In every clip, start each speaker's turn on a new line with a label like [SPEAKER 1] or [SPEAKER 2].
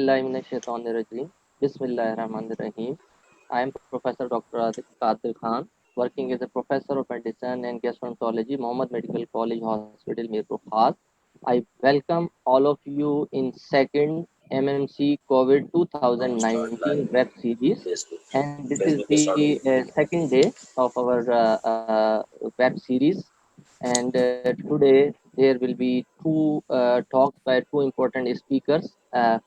[SPEAKER 1] billahi minash shaitanir rajim. Bismillahirrahmanirrahim. I am Professor Dr. Qadir Khan, working as a professor of medicine and gastroenterology, Mohammed Medical College Hospital, Mirpur Khas. I welcome all of you in second MMC COVID 2019 web series, and this is the second day of our web series. And today there will be two talks by two important speakers.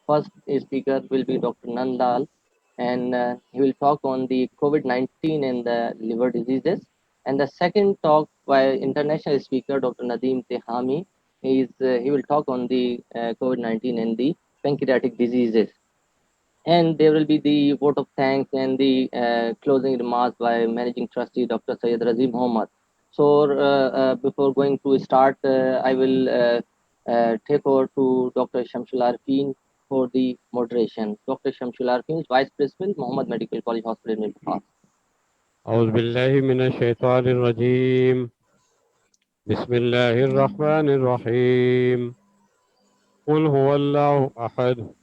[SPEAKER 1] First speaker will be Dr. Nand Lal, and he will talk on the COVID-19 and the liver diseases. And the second talk by international speaker Dr. Nadeem Tehami, he will talk on the COVID-19 and the pancreatic diseases. And there will be the vote of thanks and the closing remarks by Managing Trustee Dr. Syed Razim Mohammed. So before going to start, I will take over to Dr. Shamsul Arfin for the moderation. Dr. Shamsul Arfin, Vice Principal, Mohammed Medical College Hospital, Milford.
[SPEAKER 2] أعوذ بالله من الشيطان الرجيم بسم الله الرحمن الرحيم قل هو الله أحد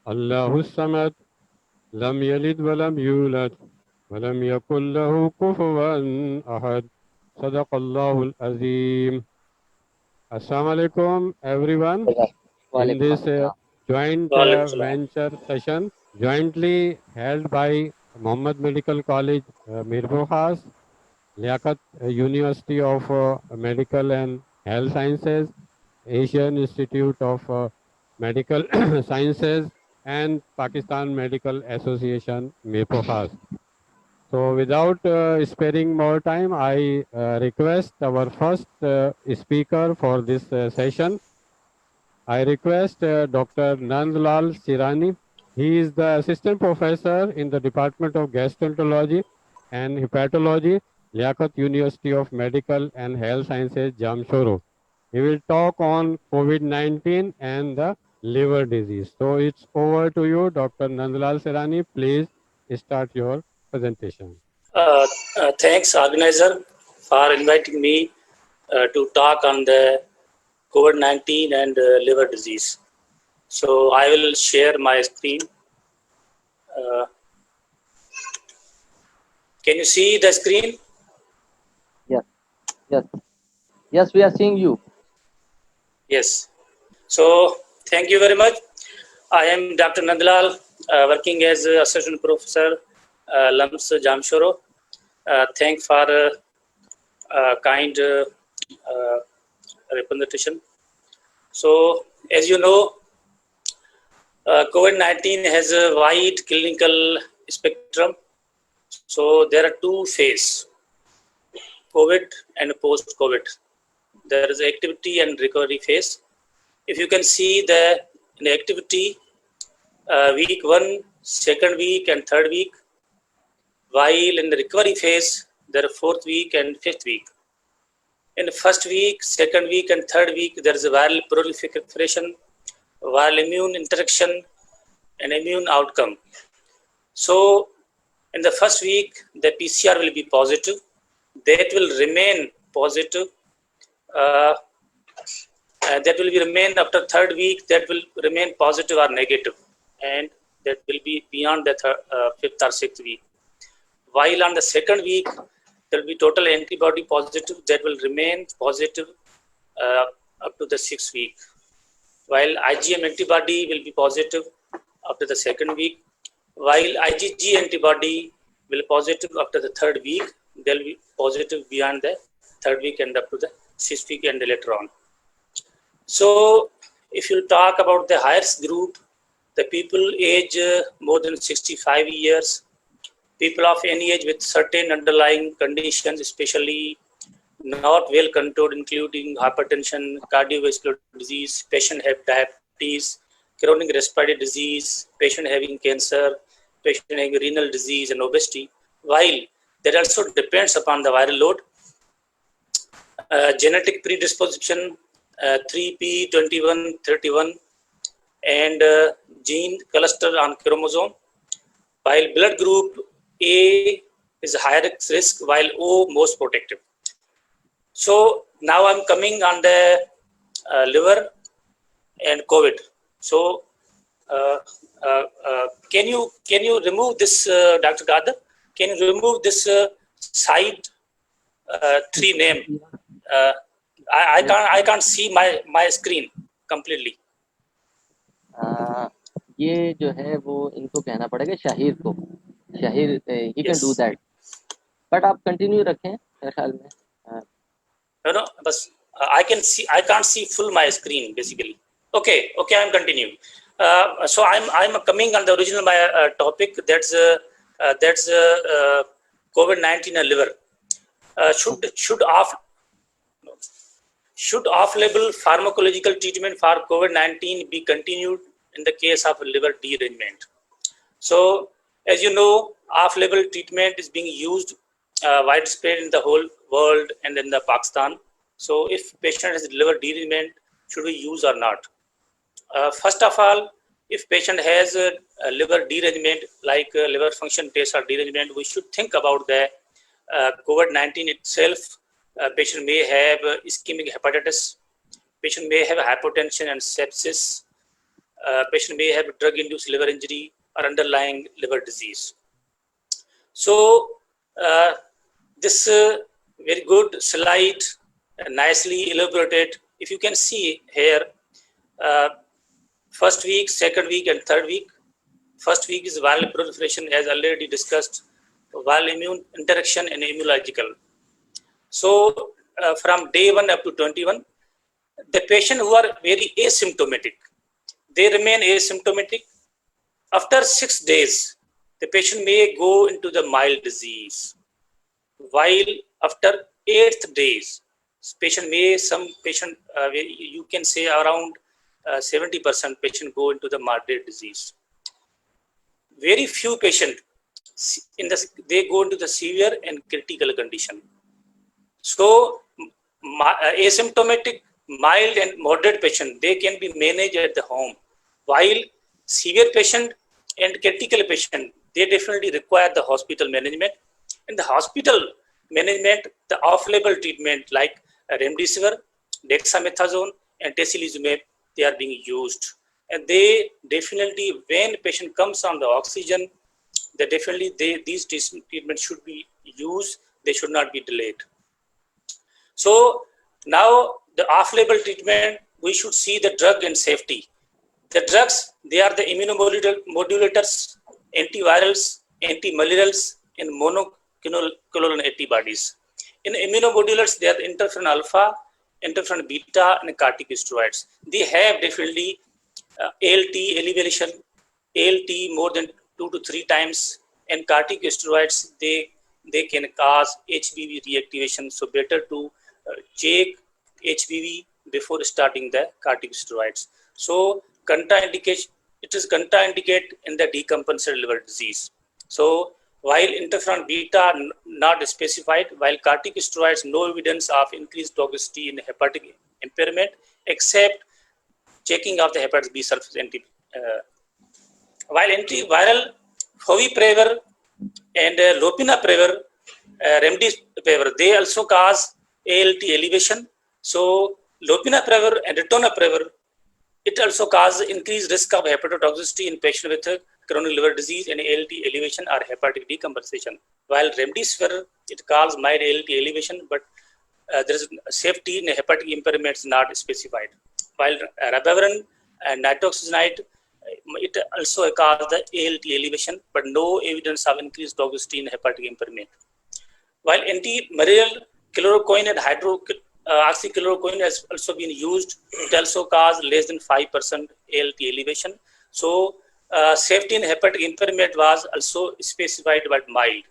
[SPEAKER 2] الله الصمد لم يلد ولم يولد ولم يكن له كفوا أحد صدق الله العظيم. Assalamu alaikum everyone. In this joint venture session jointly held by Mohammed Medical College, Mirpur Khas, Liaquat University of Medical and Health Sciences, Asian Institute of Medical Sciences, and Pakistan Medical Association, Mirpur Khas. So without sparing more time, I request our first speaker for this session. I request Dr. Nand Lal Sirani. He is the Assistant Professor in the Department of Gastroenterology and Hepatology, Liaquat University of Medical and Health Sciences, Jamshoro. He will talk on COVID-19 and the liver disease. So it's over to you, Dr. Nand Lal Sirani. Please start your presentation.
[SPEAKER 3] Thanks, organizer, for inviting me to talk on the COVID-19 and liver disease. So I will share my screen. Can you see the screen?
[SPEAKER 1] Yes, we are seeing you.
[SPEAKER 3] Yes. So thank you very much. I am Dr. Nand Lal, working as Assistant Professor, LUMS Jamshoro. Thanks for kind representation. So, as you know, COVID-19 has a wide clinical spectrum. So, there are two phases, COVID and post-COVID. There is activity and recovery phase. If you can see in the activity, week 1, second week and third week, while in the recovery phase, there are fourth week and fifth week. In the first week, second week, and third week, there is a viral proliferation, viral immune interaction, and immune outcome. So, in the first week, the PCR will be positive. That will remain positive. That will remain after third week. That will remain positive or negative, and that will be beyond the fifth or sixth week. While on the second week, there will be total antibody positive that will remain positive up to the 6th week. While IgM antibody will be positive up to the second week, while IgG antibody will be positive after the third week, they will be positive beyond the third week and up to the 6th week and later on. So, if you talk about the highest group, the people age more than 65 years, people of any age with certain underlying conditions, especially not well controlled, including hypertension, cardiovascular disease, patient have diabetes, chronic respiratory disease, patient having cancer, patient having renal disease and obesity, while that also depends upon the viral load, genetic predisposition, 3p21.31, and gene cluster on chromosome, while blood group A is higher risk, while O most protective. So now I'm coming on the liver and COVID. So Can you remove this, Dr. Qadir? Can you remove this side tree name? I can't see my screen completely.
[SPEAKER 1] ये जो है वो इनको कहना पड़ेगा शाहिर को, Shahir he can do
[SPEAKER 3] Yes.
[SPEAKER 1] that, but आप continue रखें मेरे ख्याल में.
[SPEAKER 3] No, but I can't see full my screen basically. Okay, I'm continuing. So I'm coming on the original my topic, that's COVID-19 and liver. Should off-label pharmacological treatment for COVID-19 be continued in the case of liver derangement? So, as you know, off-label treatment is being used widespread in the whole world and in the Pakistan. So, if patient has liver derangement, should we use or not? First of all, if patient has a liver derangement, like liver function test or derangement, we should think about the COVID-19 itself. Patient may have ischemic hepatitis, patient may have hypotension and sepsis, patient may have drug-induced liver injury or underlying liver disease. So this very good slide, nicely elaborated. If you can see here, first week, second week, and third week. First week is viral proliferation, as already discussed, viral immune interaction and immunological. So from day 1 up to 21, the patient who are very asymptomatic, they remain asymptomatic. After 6 days, the patient may go into the mild disease, while after 8th days, some patient, you can say around 70% patient go into the moderate disease. Very few patients, they go into the severe and critical condition. So asymptomatic, mild and moderate patient, they can be managed at the home, while severe patient and critical patient, they definitely require the hospital management. In the hospital management, the off-label treatment like remdesivir, dexamethasone and tocilizumab, they are being used. And they definitely, when patient comes on the oxygen, they definitely, these treatments should be used, they should not be delayed. So now the off-label treatment, we should see the drug and safety. The drugs, they are the immunomodulators, antivirals, antimalarials, and monoclonal antibodies. In immunomodulators, they are the interferon alpha, interferon beta, and corticosteroids. They have definitely ALT elevation, ALT more than 2 to 3 times, and corticosteroids, they can cause HBV reactivation. So better to check HBV before starting the corticosteroids. So contraindication, it is contraindicate in the decompensated liver disease. So while interferon beta not specified, while corticosteroids, no evidence of increased toxicity in hepatic impairment, except checking of the hepatitis B surface while antiviral favipiravir and lopinavir, remdesivir, they also cause ALT elevation. So lopinavir and ritonavir, it also causes increased risk of hepatotoxicity in patients with chronic liver disease and ALT elevation or hepatic decompensation. While remdesivir, it causes mild ALT elevation, but there is safety in hepatic impairment is not specified. While ribavirin and nitazoxanide, it also causes the ALT elevation, but no evidence of increased toxicity in hepatic impairment. While antimalarial chloroquine and hydroxychloroquine has also been used, it also causes less than 5% ALT elevation. So safety in hepatic impairment was also specified but mild.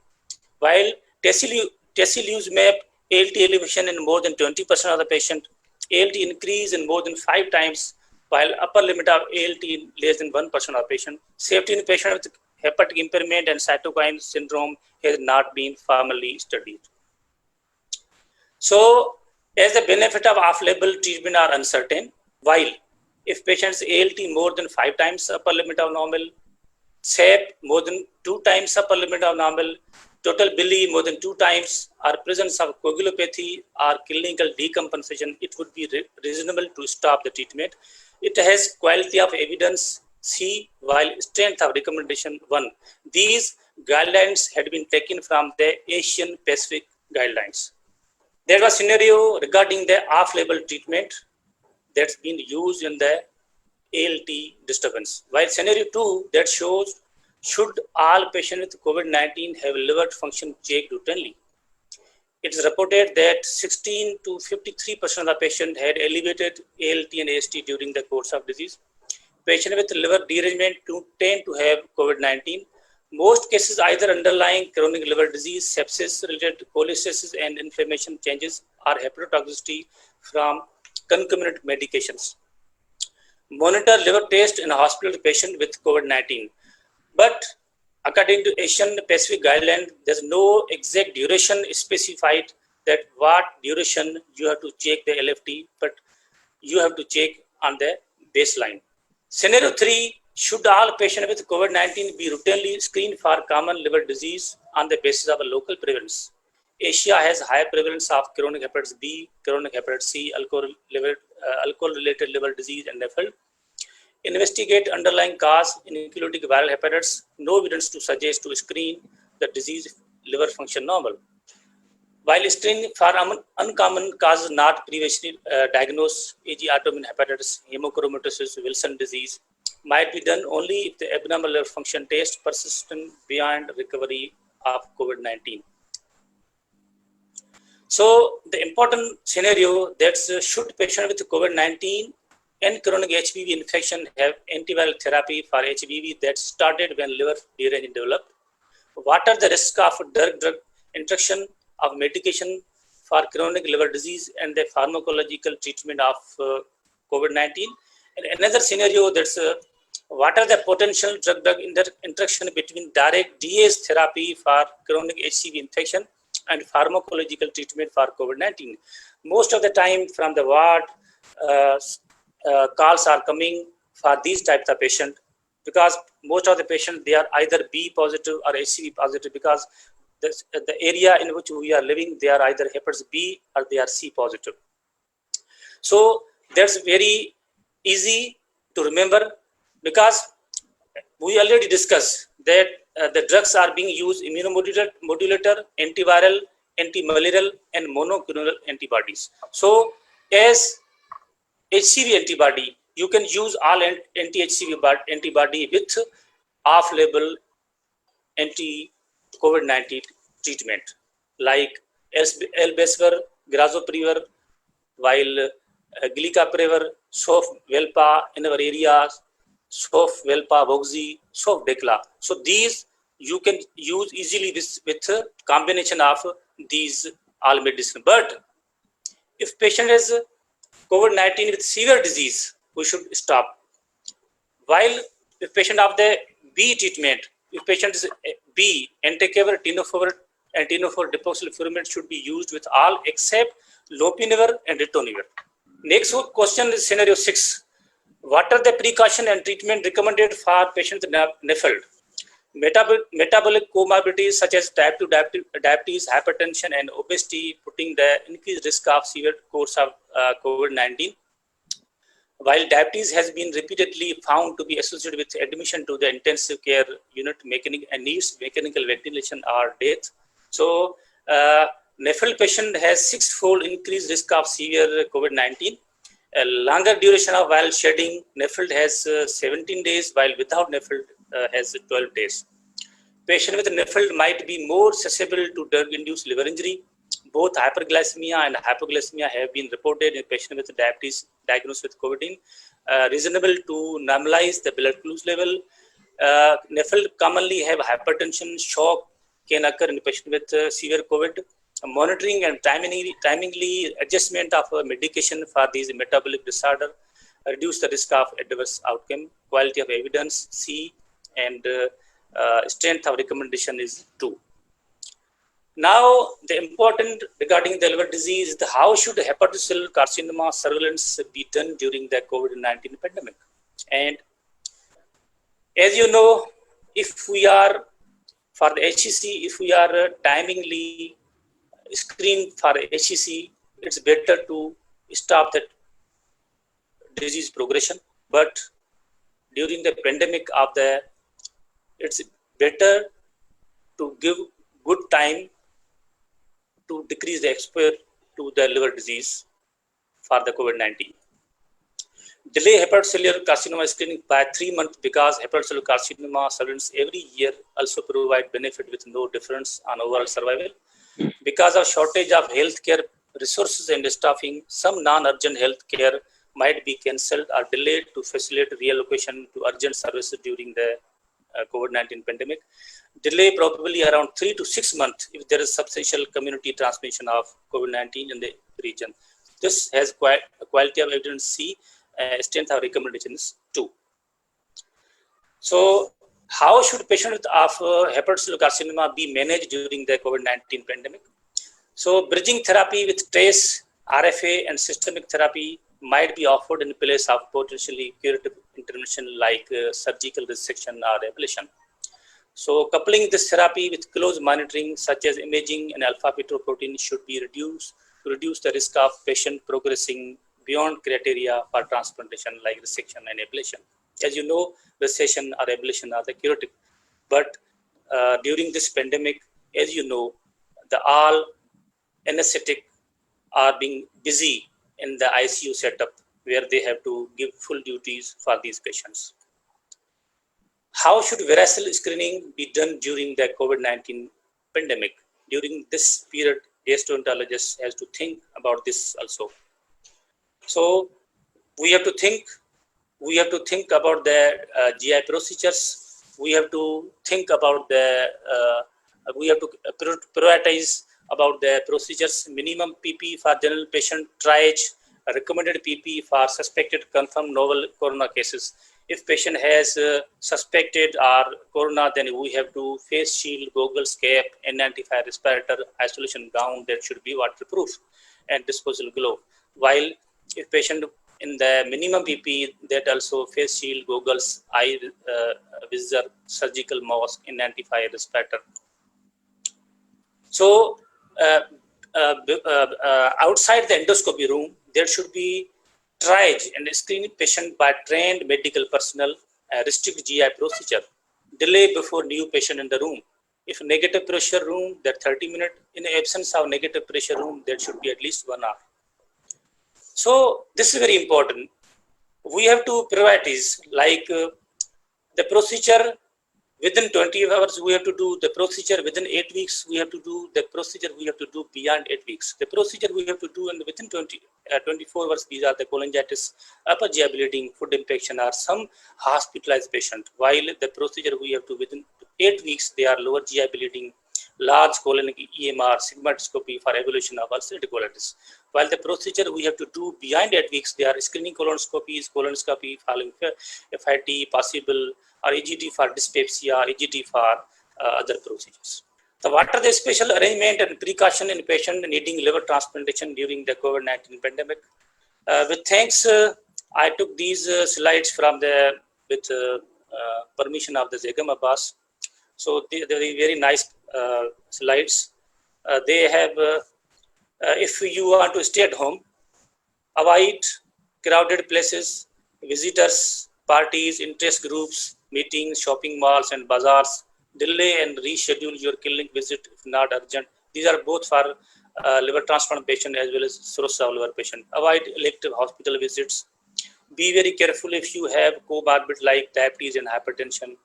[SPEAKER 3] While tocilizumab, ALT elevation in more than 20% of the patient, ALT increase in more than 5 times, while upper limit of ALT in less than 1% of the patient. Safety in patient with hepatic impairment and cytokine syndrome has not been formally studied. So, as the benefit of off-label treatment are uncertain, while if patient's ALT more than 5 times upper limit of normal, SAP more than 2 times upper limit of normal, total bili more than 2 times, or presence of coagulopathy or clinical decompensation, it would be reasonable to stop the treatment. It has quality of evidence C. While strength of recommendation 1. These guidelines had been taken from the Asian Pacific guidelines. There was a scenario regarding the off-label treatment that's been used in the ALT disturbance. While scenario 2 that shows should all patients with COVID-19 have liver function checked routinely. It is reported that 16 to 53% of the patients had elevated ALT and AST during the course of disease. Patients with liver derangement tend to have COVID-19. Most cases either underlying chronic liver disease, sepsis related to cholestasis and inflammation changes, or hepatotoxicity from concomitant medications. Monitor liver test in a hospital patient with COVID-19. But according to Asian Pacific guideline, there's no exact duration specified that what duration you have to check the LFT, but you have to check on the baseline. Scenario 3, should all patients with COVID-19 be routinely screened for common liver disease on the basis of a local prevalence? Asia has high prevalence of chronic hepatitis B, chronic hepatitis C, alcohol-related liver disease, and NAFLD. Investigate underlying cause, including viral hepatitis. No evidence to suggest to screen the disease liver function normal. While screening for uncommon causes not previously diagnosed, e.g. autoimmune hepatitis, hemochromatosis, Wilson disease, might be done only if the abnormal liver function test persistent beyond recovery of COVID-19. So the important scenario that's should patient with COVID-19 and chronic HBV infection have antiviral therapy for HBV that started when liver derangement developed? What are the risks of drug interaction of medication for chronic liver disease and the pharmacological treatment of COVID-19? And another scenario that's what are the potential drug interaction between direct DAS therapy for chronic HCV infection and pharmacological treatment for COVID-19? Most of the time from the ward, calls are coming for these types of patients because most of the patients, they are either B positive or HCV positive because the area in which we are living, they are either hepatitis B or they are C positive. So that's very easy to remember because we already discussed that the drugs are being used immunomodulator, antiviral, antimalarial, and monoclonal antibodies. So as HCV antibody, you can use all anti-HCV antibody with off-label anti-COVID-19 treatment like elbesver, grazoprevir, while gilicaprevir, sof-velpa in our areas, sof-velpa, voxi, sof-decla. So these you can use easily with a combination of these all medicine. But if patient has COVID-19 with severe disease, we should stop. While if patient of the B treatment, if patient is B, entecavir, tenofovir, and tenofovir deoxyfuran should be used with all except lopinavir and ritonavir. Next question is scenario 6. What are the precaution and treatment recommended for patients with NAFLD? Metabolic comorbidities such as type 2 diabetes, hypertension, and obesity, putting the increased risk of severe course of COVID-19. While diabetes has been repeatedly found to be associated with admission to the intensive care unit and needs mechanical ventilation or death. So, NAFLD patient has 6-fold increased risk of severe COVID-19. A longer duration of while shedding NAFLD has 17 days, while without NAFLD has 12 days. Patient with NAFLD might be more susceptible to drug-induced liver injury. Both hyperglycemia and hypoglycemia have been reported in patients with diabetes diagnosed with COVID-19. Reasonable to normalize the blood glucose level. NAFLD commonly have hypertension, shock can occur in patients with severe COVID. Monitoring and timingly adjustment of medication for these metabolic disorder reduce the risk of adverse outcome. Quality of evidence C, and strength of recommendation is 2. Now, the important regarding the liver disease is how should hepatocellular carcinoma surveillance be done during the COVID-19 pandemic? And as you know, if we are for the HCC, if we are timingly screen for HCC, it's better to stop that disease progression. But during the pandemic of the, it's better to give good time to decrease the exposure to the liver disease for the COVID-19. Delay hepatocellular carcinoma screening by 3 months because hepatocellular carcinoma surveillance every year also provide benefit with no difference on overall survival. Because of shortage of healthcare resources and staffing, some non-urgent healthcare might be cancelled or delayed to facilitate reallocation to urgent services during the COVID-19 pandemic. Delay probably around 3 to 6 months if there is substantial community transmission of COVID-19 in the region. This has quality of evidence C, strength of recommendations 2. So, how should patients of hepatocellular carcinoma be managed during the COVID-19 pandemic? So, bridging therapy with TRACE, RFA, and systemic therapy might be offered in place of potentially curative intervention like surgical resection or ablation. So, coupling this therapy with close monitoring such as imaging and alpha-fetoprotein should be reduced to reduce the risk of patient progressing beyond criteria for transplantation like resection and ablation. As you know, resection or ablation are the curative, but during this pandemic, as you know, the all anesthetic are being busy in the ICU setup where they have to give full duties for these patients. How should varicella screening be done during the COVID-19 pandemic? During this period, gastroenterologist has to think about this also. So we have to think about the GI procedures. We have to think about the we have to prioritize about the procedures. Minimum PP for general patient triage, recommended PP for suspected confirmed novel corona cases. If patient has suspected or corona, then we have to face shield, goggles, cap, N95 respirator, isolation gown that should be waterproof, and disposable glove. While if patient in the minimum PP, that also face shield, goggles, eye visor, surgical mask, N95 respirator. So outside the endoscopy room, there should be triage and screening patient by trained medical personnel, restrict GI procedure, delay before new patient in the room. If negative pressure room, that 30 minutes. In the absence of negative pressure room, there should be at least 1 hour. So this is very important. We have to prioritize like the procedure within 20 hours, we have to do the procedure within 8 weeks. We have to do the procedure we have to do beyond 8 weeks. The procedure we have to do and within 24 hours, these are the cholangitis, upper GI bleeding, food infection, or some hospitalized patient. While the procedure we have to within 8 weeks, they are lower GI bleeding, large colonic EMR, sigmoidoscopy for evaluation of ulcerative colitis. While the procedure we have to do beyond 8 weeks, they are screening colonoscopies, colonoscopy following FIT, possible, or EGT for dyspepsia, or EGT for other procedures. So what are the special arrangement and precaution in patient needing liver transplantation during the COVID-19 pandemic? With thanks, I took these slides from the, with permission of the Zegam Abbas. So they're very nice slides. They have, if you want to stay at home, avoid crowded places, visitors, parties, interest groups, meetings, shopping malls and bazaars. Delay and reschedule your clinic visit if not urgent. These are both for liver transplant patient as well as cirrhosis of liver patient. Avoid elective hospital visits. Be very careful if you have comorbid like diabetes and hypertension.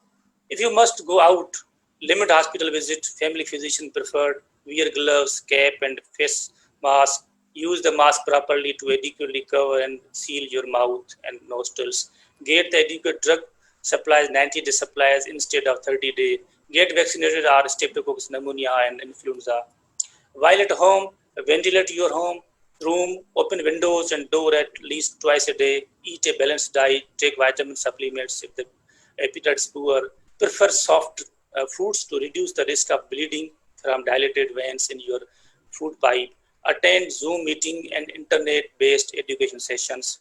[SPEAKER 3] If you must go out, limit hospital visit, family physician preferred, wear gloves, cap and face mask. Use the mask properly to adequately cover and seal your mouth and nostrils. Get the adequate drug supplies, 90-day supplies instead of 30-day. Get vaccinated or streptococcus pneumonia and influenza. While at home, ventilate your home, room, open windows and door at least twice a day. Eat a balanced diet, take vitamin supplements if the appetite is poor. Prefer soft foods to reduce the risk of bleeding from dilated veins in your food pipe. Attend Zoom meeting and internet-based education sessions.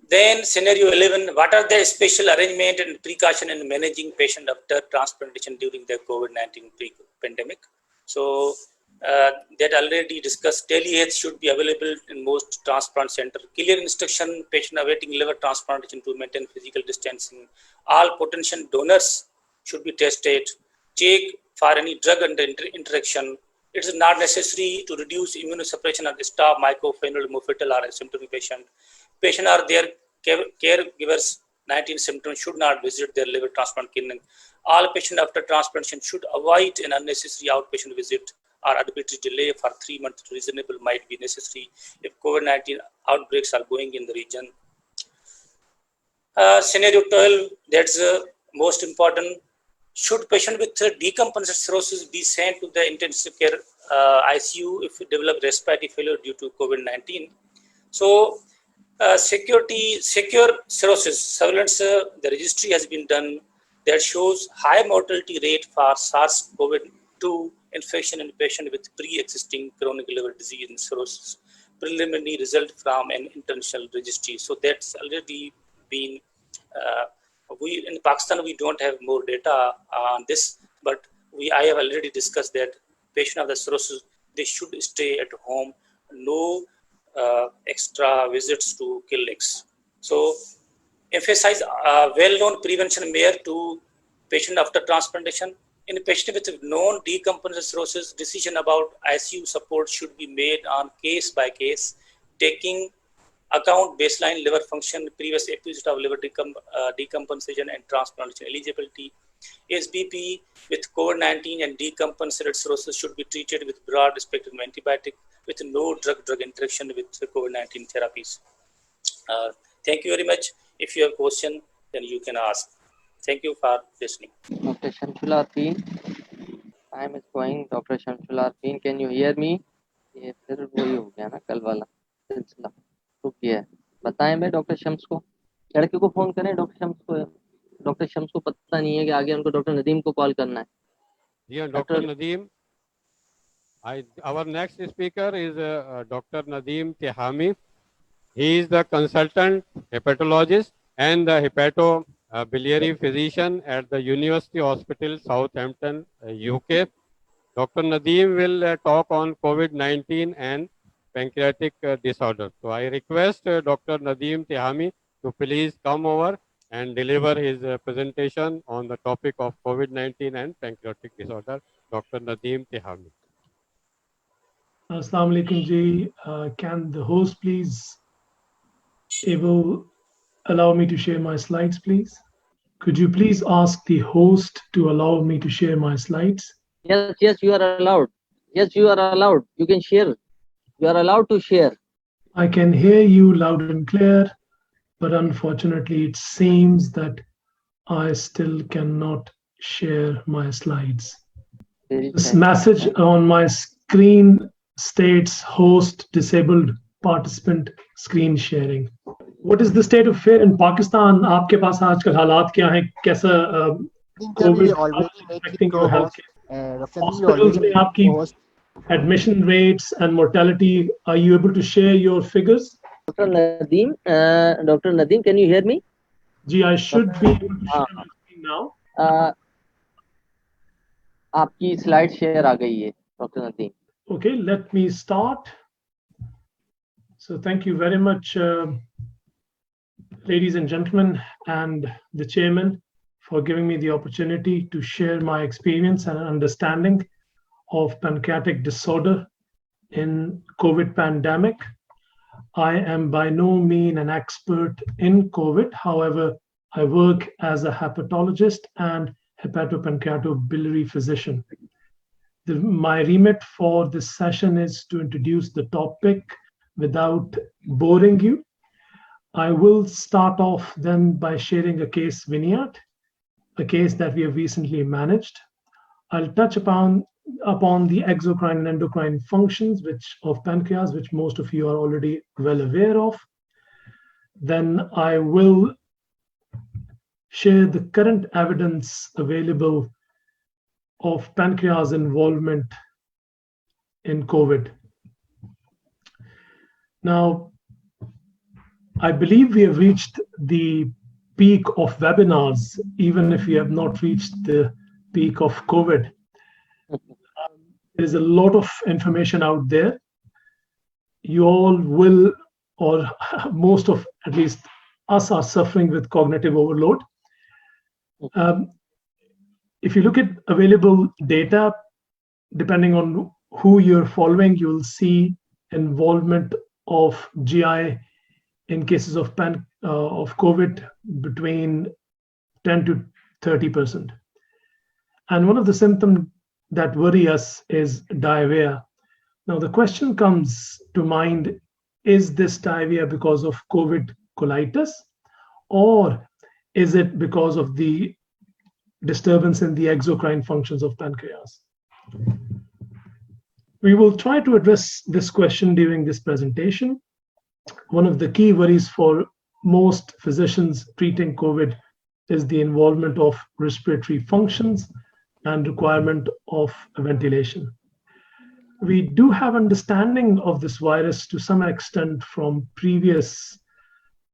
[SPEAKER 3] Then scenario 11, what are the special arrangement and precaution in managing patient after transplantation during the COVID-19 pandemic? So that already discussed. Telehealth should be available in most transplant centers. Clear instruction, patient awaiting liver transplantation to maintain physical distancing. All potential donors should be tested. Check for any drug interaction. It is not necessary to reduce immunosuppression of the stop mycophenol, mofetal, or asymptomatic patient. Patient or their caregivers 19 symptoms should not visit their liver transplant clinic. All patients after transplantation should avoid an unnecessary outpatient visit or arbitrary delay for 3 months. Reasonable might be necessary if COVID-19 outbreaks are going in the region. Scenario 12, that's most important. Should patient with decompensated cirrhosis be sent to the intensive care ICU if it develop respiratory failure due to COVID-19? So, secure cirrhosis surveillance, the registry has been done that shows high mortality rate for SARS-CoV-2 infection in patient with pre-existing chronic liver disease and cirrhosis. Preliminary result from an international registry. So that's already been, we in Pakistan, we don't have more data on this, but I have already discussed that patient of the cirrhosis, they should stay at home, no extra visits to clinics. So emphasize well-known prevention measure to patient after transplantation. In a patient with known decompensated cirrhosis, decision about ICU support should be made on case by case, taking account baseline liver function, previous episode of liver decompensation and transplantation eligibility. SBP with COVID-19 and decompensated cirrhosis should be treated with broad spectrum antibiotic with no drug-drug interaction with COVID-19 therapies. Thank you very much. If you have a question, then you can ask. Thank you for listening.
[SPEAKER 1] Dr. Shamsula Arfin, time is going. Dr. Shamsula Arfin, can you hear me? ये फिर वही हो गया ना कल वाला सिलसिला रुक गया है. बताएं मैं डॉक्टर शम्स को, लड़के को फोन करें. डॉक्टर शम्स को, डॉक्टर शम्स को पता नहीं है कि आगे उनको डॉक्टर नदीम को कॉल करना है.
[SPEAKER 2] Yeah, Dr. Nadeem. Our next speaker is Dr. Nadeem Tehami. He is the consultant hepatologist and the hepatobiliary physician at the University Hospital, Southampton, UK. Dr. Nadeem will talk on COVID-19 and pancreatic disorder. So I request Dr. Nadeem Tehami to please come over and deliver his presentation on the topic of COVID-19 and pancreatic disorder. Dr. Nadeem Tehami.
[SPEAKER 4] Assalamu alaikum ji. Can the host please allow me to share my slides, please? Could you please ask the host to allow me to share my slides?
[SPEAKER 1] Yes, you are allowed. Yes, you are allowed. You can share. You are allowed to share.
[SPEAKER 4] I can hear you loud and clear, but unfortunately it seems that I still cannot share my slides. This message on my screen states host disabled participant screen sharing. What is the state of affairs in Pakistan? आपके पास आजकल हालात क्या हैं? कैसा COVID affecting your health? Hospitals में आपकी admission rates and mortality, are you able to share your figures?
[SPEAKER 1] Dr. Nadeem, can you hear me?
[SPEAKER 4] Ji, I should be able to share my screen now.
[SPEAKER 1] आपकी slide share आ गई है, Dr. Nadeem.
[SPEAKER 4] Okay, let me start. So thank you very much, ladies and gentlemen, and the chairman for giving me the opportunity to share my experience and understanding of pancreatic disorder in COVID pandemic. I am by no means an expert in COVID. However, I work as a hepatologist and hepatopancreatobiliary physician. My remit for this session is to introduce the topic without boring you. I will start off then by sharing a case vignette, a case that we have recently managed. I'll touch upon the exocrine and endocrine functions of pancreas, which most of you are already well aware of. Then I will share the current evidence available of pancreas involvement in COVID. Now, I believe we have reached the peak of webinars, even if we have not reached the peak of COVID. there is a lot of information out there. You all will, or most of at least us, are suffering with cognitive overload. If you look at available data, depending on who you're following, you'll see involvement of GI in cases of COVID between 10 to 30%. And one of the symptoms that worry us is diarrhea. Now, the question comes to mind, is this diarrhea because of COVID colitis, or is it because of the disturbance in the exocrine functions of pancreas? We will try to address this question during this presentation. One of the key worries for most physicians treating COVID is the involvement of respiratory functions and requirement of ventilation. We do have understanding of this virus to some extent from previous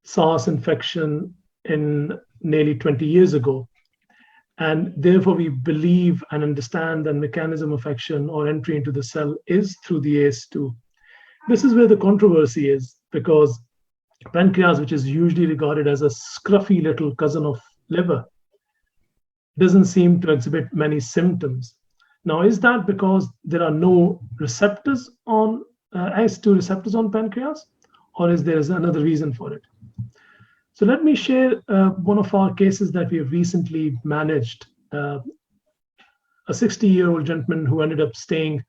[SPEAKER 4] SARS infection in nearly 20 years ago. And therefore, we believe and understand that mechanism of action or entry into the cell is through the ACE2. This is where the controversy is, because pancreas, which is usually regarded as a scruffy little cousin of liver, doesn't seem to exhibit many symptoms. Now, is that because there are no receptors on ACE2 receptors on pancreas, or is there another reason for it? So let me share one of our cases that we have recently managed. A 60-year-old gentleman who ended up staying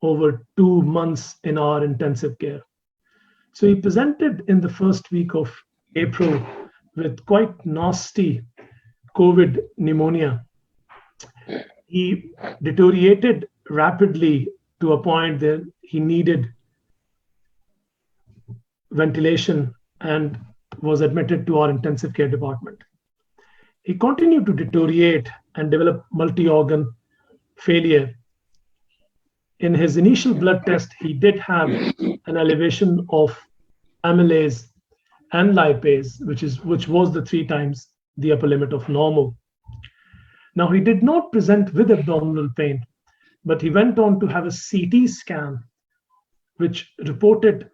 [SPEAKER 4] over 2 months in our intensive care. So he presented in the first week of April with quite nasty COVID pneumonia. He deteriorated rapidly to a point that he needed ventilation and was admitted to our intensive care department. He continued to deteriorate and develop multi-organ failure. In his initial blood test, he did have an elevation of amylase and lipase, which was the 3 times the upper limit of normal. Now, he did not present with abdominal pain, but he went on to have a CT scan, which reported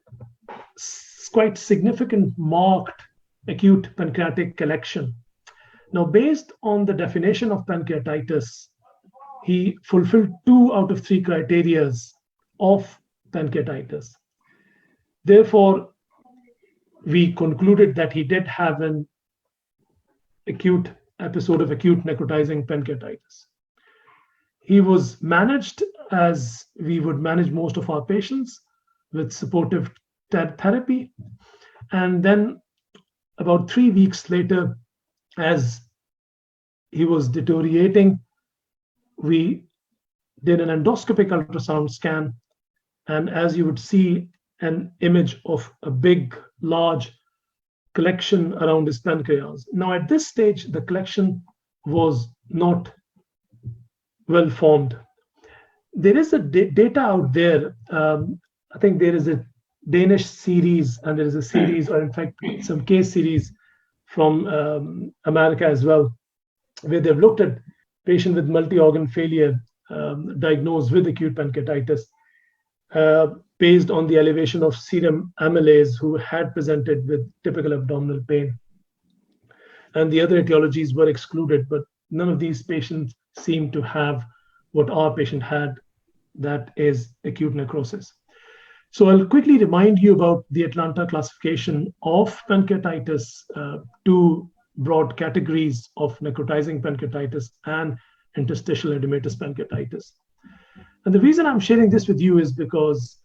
[SPEAKER 4] quite significant marked acute pancreatic collection. Now, based on the definition of pancreatitis, he fulfilled 2 out of 3 criteria of pancreatitis. Therefore, we concluded that he did have an acute episode of acute necrotizing pancreatitis. He was managed as we would manage most of our patients, with supportive therapy. And then about 3 weeks later, as he was deteriorating, we did an endoscopic ultrasound scan. And as you would see, an image of a big, large collection around his pancreas. Now, at this stage, the collection was not well formed. There is a data out there. I think there is a Danish series, and there is a series, or in fact, some case series from America as well, where they've looked at patients with multi-organ failure diagnosed with acute pancreatitis based on the elevation of serum amylase who had presented with typical abdominal pain. And the other etiologies were excluded, but none of these patients seemed to have what our patient had, that is acute necrosis. So I'll quickly remind you about the Atlanta classification of pancreatitis, 2 broad categories of necrotizing pancreatitis and interstitial edematous pancreatitis. And the reason I'm sharing this with you is because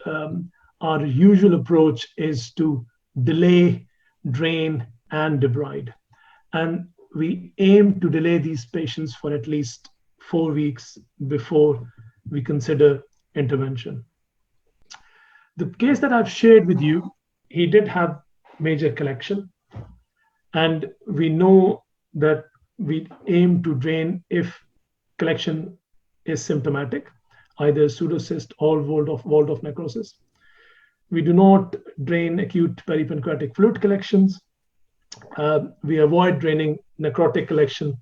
[SPEAKER 4] our usual approach is to delay, drain, and debride. And we aim to delay these patients for at least 4 weeks before we consider intervention. The case that I've shared with you, he did have major collection. And we know that we aim to drain if collection is symptomatic, either pseudocyst or walled-off necrosis. We do not drain acute peripancreatic fluid collections. We avoid draining necrotic collection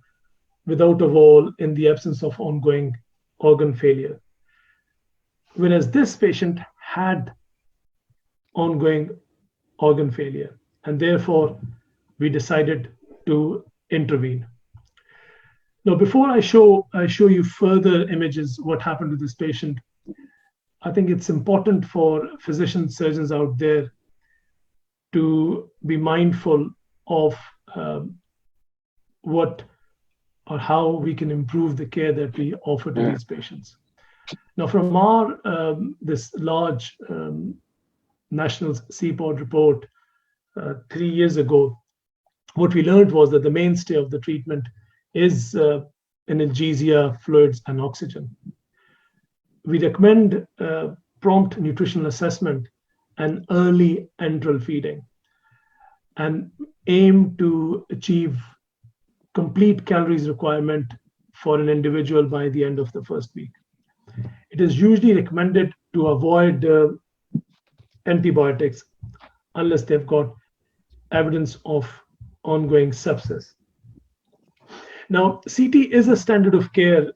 [SPEAKER 4] without a wall in the absence of ongoing organ failure. whereas this patient had ongoing organ failure, and therefore we decided to intervene. Now, before I show you further images, what happened to this patient, I think it's important for physicians, surgeons out there to be mindful of what or how we can improve the care that we offer to these patients. Now, from our this large national CPOD report 3 years ago, what we learned was that the mainstay of the treatment is analgesia, fluids, and oxygen. We recommend prompt nutritional assessment and early enteral feeding, and aim to achieve complete calories requirement for an individual by the end of the first week. It is usually recommended to avoid antibiotics unless they've got evidence of ongoing sepsis. Now, CT is a standard of care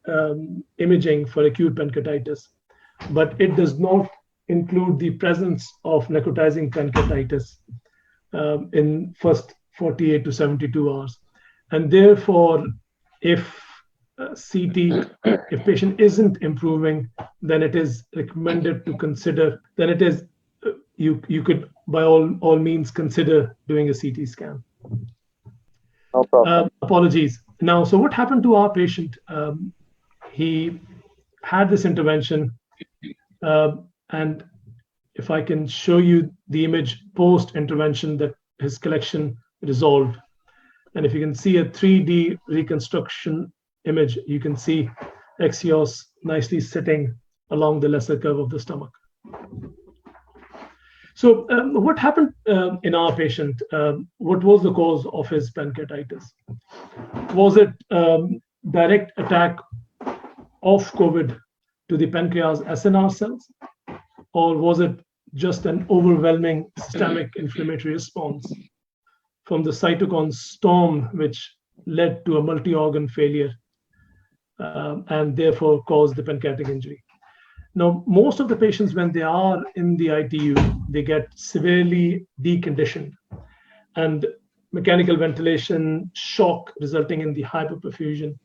[SPEAKER 4] imaging for acute pancreatitis, but it does not include the presence of necrotizing pancreatitis in first 48 to 72 hours. And therefore, if CT, if patient isn't improving, then it is recommended to consider, then it is, you could by all means consider doing a CT scan.
[SPEAKER 1] No problem.
[SPEAKER 4] Apologies. Now, so what happened to our patient? He had this intervention, and if I can show you the image post-intervention, that his collection resolved. And if you can see a 3D reconstruction image, you can see Axios nicely sitting along the lesser curve of the stomach. So what happened in our patient? What was the cause of his pancreatitis? Was it direct attack of COVID to the pancreas SNR cells? Or was it just an overwhelming systemic inflammatory response from the cytokine storm, which led to a multi-organ failure and therefore caused the pancreatic injury? Now, most of the patients, when they are in the ITU, they get severely deconditioned, and mechanical ventilation shock resulting in the hyperperfusion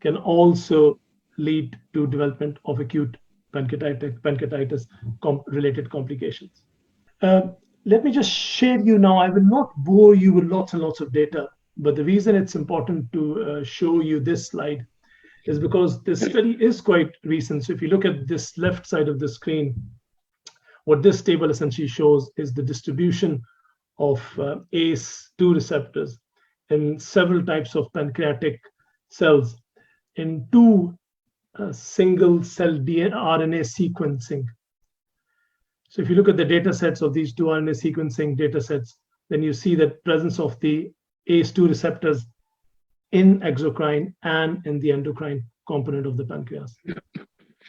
[SPEAKER 4] can also lead to development of acute pancreatitis related complications. Let me just share you now. I will not bore you with lots and lots of data, but the reason it's important to show you this slide is because this study is quite recent. So if you look at this left side of the screen, what this table essentially shows is the distribution of ACE2 receptors in several types of pancreatic cells in two single cell RNA sequencing. So if you look at the data sets of these two RNA sequencing data sets, then you see that presence of the ACE2 receptors in exocrine and in the endocrine component of the pancreas.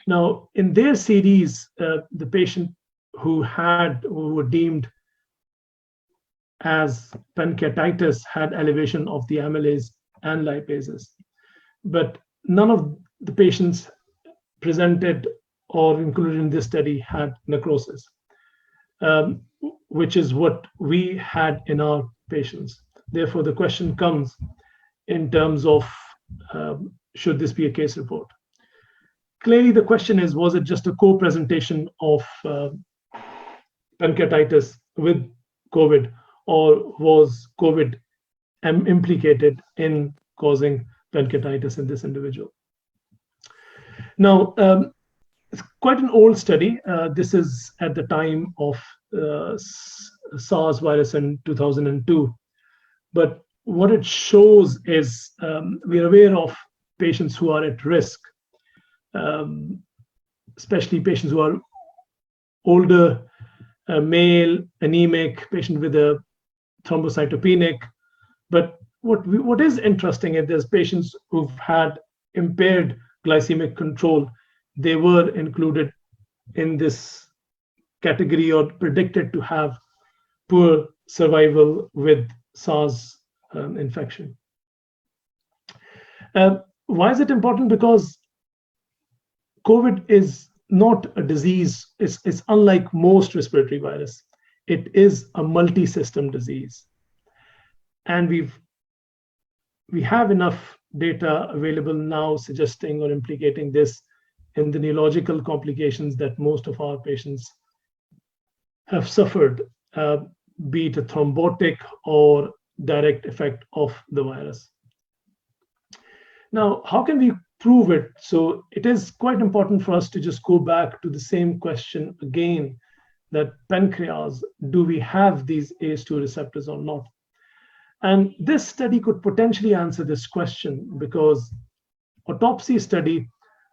[SPEAKER 4] Now, in their series, the patient who were deemed as pancreatitis had elevation of the amylase and lipases, but none of the patients presented or included in this study had necrosis, which is what we had in our patients. Therefore, the question comes in terms of should this be a case report? Clearly, the question is, was it just a co-presentation of pancreatitis with COVID, or was COVID implicated in causing pancreatitis in this individual? Now, it's quite an old study. This is at the time of SARS virus in 2002. But what it shows is we are aware of patients who are at risk, especially patients who are older, male, anemic, patient with a thrombocytopenic. But what is interesting is there's patients who've had impaired glycemic control. They were included in this category or predicted to have poor survival with SARS infection. Why is it important? Because COVID is not a disease. It's unlike most respiratory virus. It is a multi-system disease. And we have enough data available now suggesting or implicating this in the neurological complications that most of our patients have suffered, be it a thrombotic or direct effect of the virus. Now, how can we prove it? So it is quite important for us to just go back to the same question again, that pancreas, do we have these ACE2 receptors or not? And this study could potentially answer this question, because autopsy study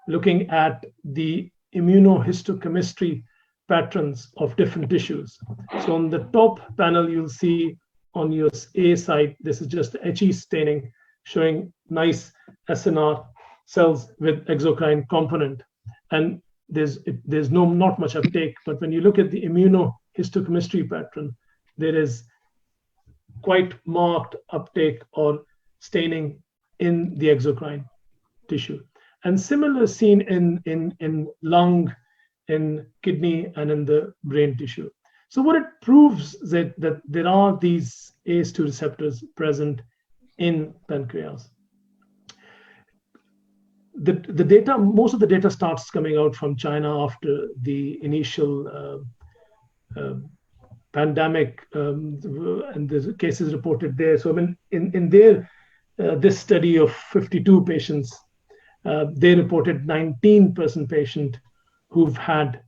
[SPEAKER 4] looking at the immunohistochemistry patterns of different tissues. So on the top panel, you'll see on your A side, this is just HE staining showing nice SNR cells with exocrine component. And there's not much uptake, but when you look at the immunohistochemistry pattern, there is quite marked uptake or staining in the exocrine tissue. And similar seen in lung, in kidney, and in the brain tissue. So what it proves that there are these ACE2 receptors present in pancreas. The data, most of the data starts coming out from China after the initial pandemic, and the cases reported there. So I mean, in their this study of 52 patients, they reported 19% patient who've had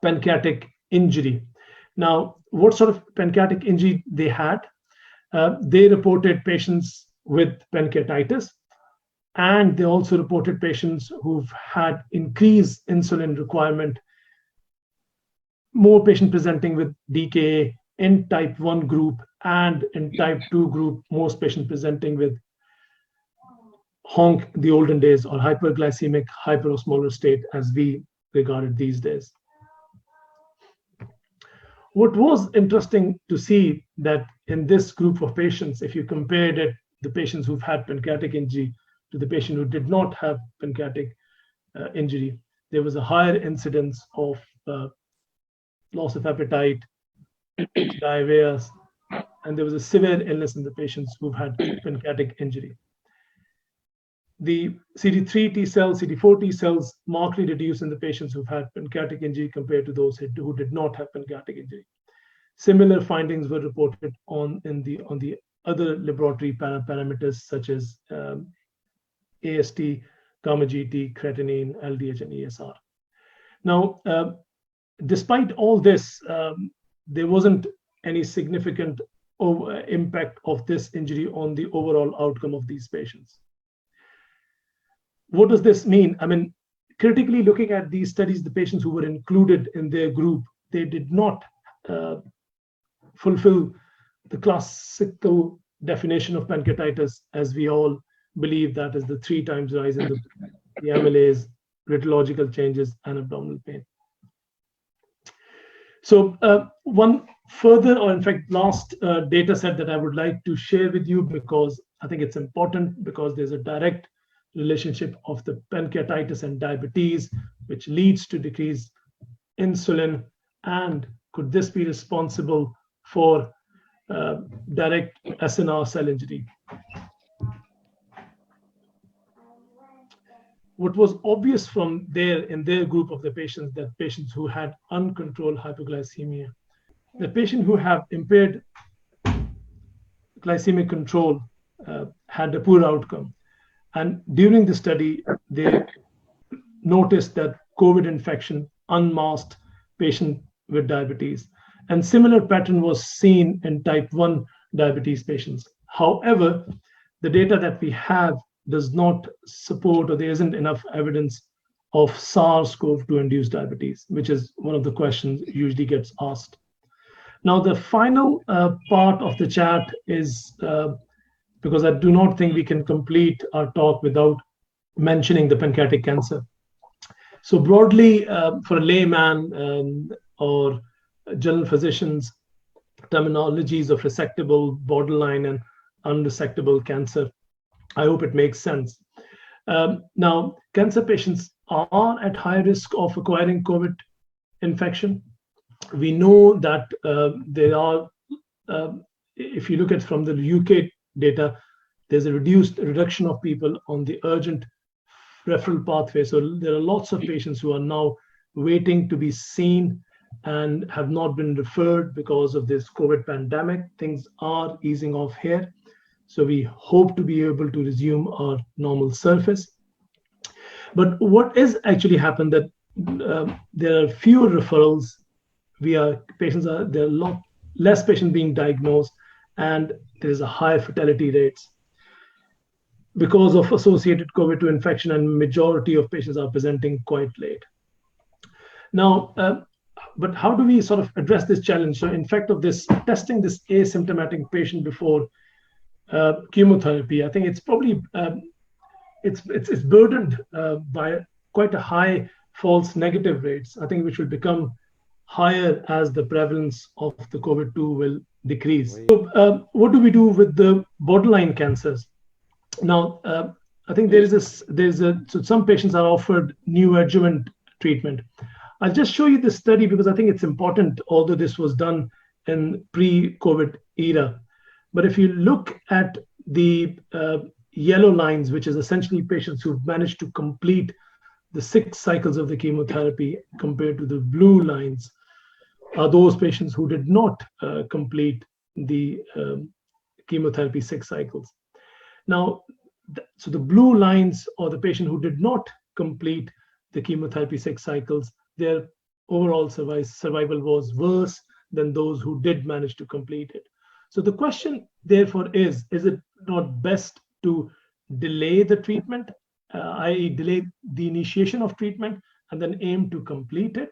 [SPEAKER 4] pancreatic injury. Now, what sort of pancreatic injury they had? They reported patients with pancreatitis, and they also reported patients who've had increased insulin requirement, more patient presenting with DKA in type 1 group, and in type 2 group, most patient presenting with HONC, the olden days, or hyperglycemic hyperosmolar state as we regard it these days. What was interesting to see that in this group of patients, if you compared it, the patients who've had pancreatic injury to the patient who did not have pancreatic injury, there was a higher incidence of loss of appetite, diarrhea, and there was a severe illness in the patients who've had pancreatic injury. The CD3 T cells, CD4 T cells markedly reduced in the patients who've had pancreatic injury compared to those who did not have pancreatic injury. Similar findings were reported on the other laboratory parameters such as AST, gamma GT, creatinine, LDH, and ESR. Now, despite all this, there wasn't any significant impact of this injury on the overall outcome of these patients. What does this mean? I mean, critically looking at these studies, the patients who were included in their group, they did not fulfill the classical definition of pancreatitis, as we all believe that is the 3 times rise in the amylase, radiological changes, and abdominal pain. So one further, or in fact, last data set that I would like to share with you, because I think it's important, because there's a direct relationship of the pancreatitis and diabetes, which leads to decreased insulin. And could this be responsible for direct SNR cell injury? What was obvious from in their group of the patients, that patients who had uncontrolled hypoglycemia, the patient who have impaired glycemic control had a poor outcome. And during the study, they noticed that COVID infection unmasked patient with diabetes. And similar pattern was seen in type 1 diabetes patients. However, the data that we have does not support, or there isn't enough evidence of SARS-CoV-2 induced diabetes, which is one of the questions usually gets asked. Now, the final part of the chat is, because I do not think we can complete our talk without mentioning the pancreatic cancer. So broadly, for a layman or general physicians, terminologies of resectable, borderline, and unresectable cancer, I hope it makes sense. Now, cancer patients are at high risk of acquiring COVID infection. We know that there are, if you look at from the UK data, there's a reduction of people on the urgent referral pathway. So there are lots of patients who are now waiting to be seen and have not been referred because of this COVID pandemic. Things are easing off here. So we hope to be able to resume our normal surface. But what is actually happened that there are fewer referrals. There are a lot less patients being diagnosed, and there is a higher fatality rates because of associated COVID-2 infection, and majority of patients are presenting quite late. Now, but how do we sort of address this challenge? So in fact, of this testing this asymptomatic patient before chemotherapy, I think it's probably it's burdened by quite a high false negative rates, I think, which will become higher as the prevalence of the COVID-2 will decrease. So what do we do with the borderline cancers? Now, I think so some patients are offered neoadjuvant treatment. I'll just show you this study because I think it's important, although this was done in pre-COVID era. But if you look at the yellow lines, which is essentially patients who've managed to complete the 6 cycles of the chemotherapy, compared to the blue lines, are those patients who did not complete the chemotherapy 6 cycles. Now, so the blue lines are the patient who did not complete the chemotherapy 6 cycles. Their overall survival was worse than those who did manage to complete it. So the question, therefore, is it not best to delay the treatment, i.e. delay the initiation of treatment and then aim to complete it,